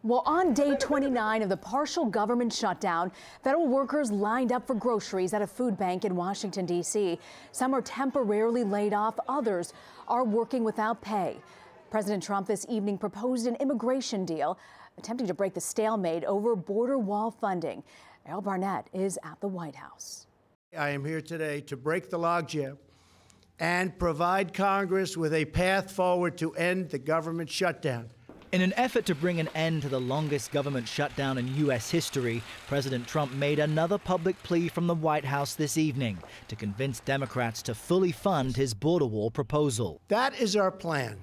Well, on day 29 of the partial government shutdown, federal workers lined up for groceries at a food bank in Washington, D.C. Some are temporarily laid off. Others are working without pay. President Trump this evening proposed an immigration deal, attempting to break the stalemate over border wall funding. Errol Barnett is at the White House. I am here today to break the logjam and provide Congress with a path forward to end the government shutdown. In an effort to bring an end to the longest government shutdown in U.S. history, President Trump made another public plea from the White House this evening to convince Democrats to fully fund his border wall proposal. That is our plan.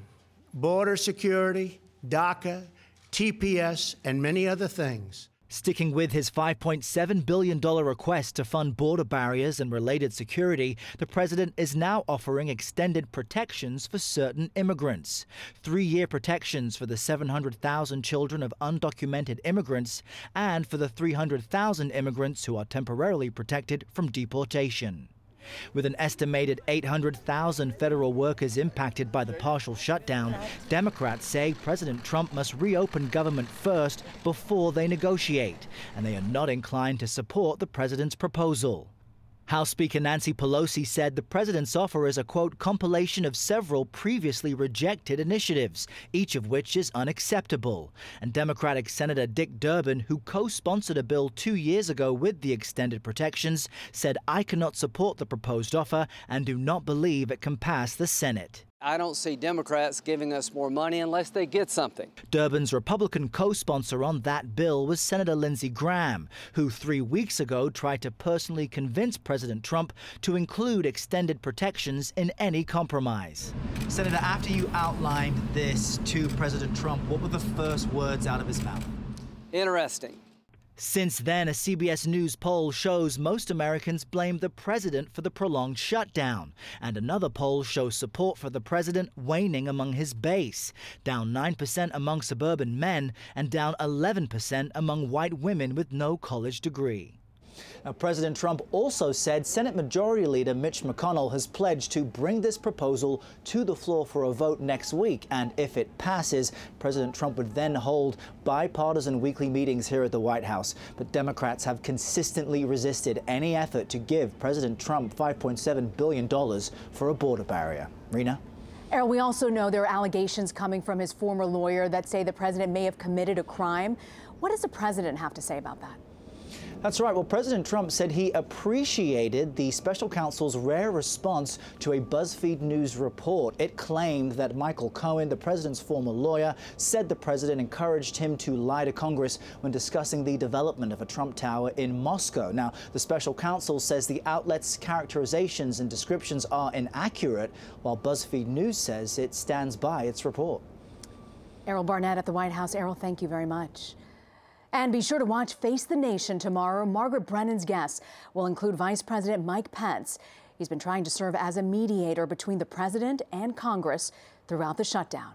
Border security, DACA, TPS, and many other things. Sticking with his $5.7 billion request to fund border barriers and related security, the president is now offering extended protections for certain immigrants. 3-year protections for the 700,000 children of undocumented immigrants and for the 300,000 immigrants who are temporarily protected from deportation. With an estimated 800,000 federal workers impacted by the partial shutdown, Democrats say President Trump must reopen government first before they negotiate, and they are not inclined to support the president's proposal. House Speaker Nancy Pelosi said the president's offer is a, quote, compilation of several previously rejected initiatives, each of which is unacceptable. And Democratic Senator Dick Durbin, who co-sponsored a bill 2 years ago with the extended protections, said, "I cannot support the proposed offer and do not believe it can pass the Senate." I don't see Democrats giving us more money unless they get something. Durbin's Republican co-sponsor on that bill was Senator Lindsey Graham, who 3 weeks ago tried to personally convince President Trump to include extended protections in any compromise. Senator, after you outlined this to President Trump, what were the first words out of his mouth? Interesting. Since then, a CBS News poll shows most Americans blame the president for the prolonged shutdown. And another poll shows support for the president waning among his base, down 9% among suburban men and down 11% among white women with no college degree. Now, President Trump also said Senate Majority Leader Mitch McConnell has pledged to bring this proposal to the floor for a vote next week. And if it passes, President Trump would then hold bipartisan weekly meetings here at the White House. But Democrats have consistently resisted any effort to give President Trump $5.7 billion for a border barrier. Rena? Errol, we also know there are allegations coming from his former lawyer that say the president may have committed a crime. What does the president have to say about that? That's right. Well, President Trump said he appreciated the special counsel's rare response to a BuzzFeed News report. It claimed that Michael Cohen, the president's former lawyer, said the president encouraged him to lie to Congress when discussing the development of a Trump Tower in Moscow. Now, the special counsel says the outlet's characterizations and descriptions are inaccurate, while BuzzFeed News says it stands by its report. Errol Barnett at the White House. Errol, thank you very much. And be sure to watch Face the Nation tomorrow. Margaret Brennan's guests will include Vice President Mike Pence. He's been trying to serve as a mediator between the president and Congress throughout the shutdown.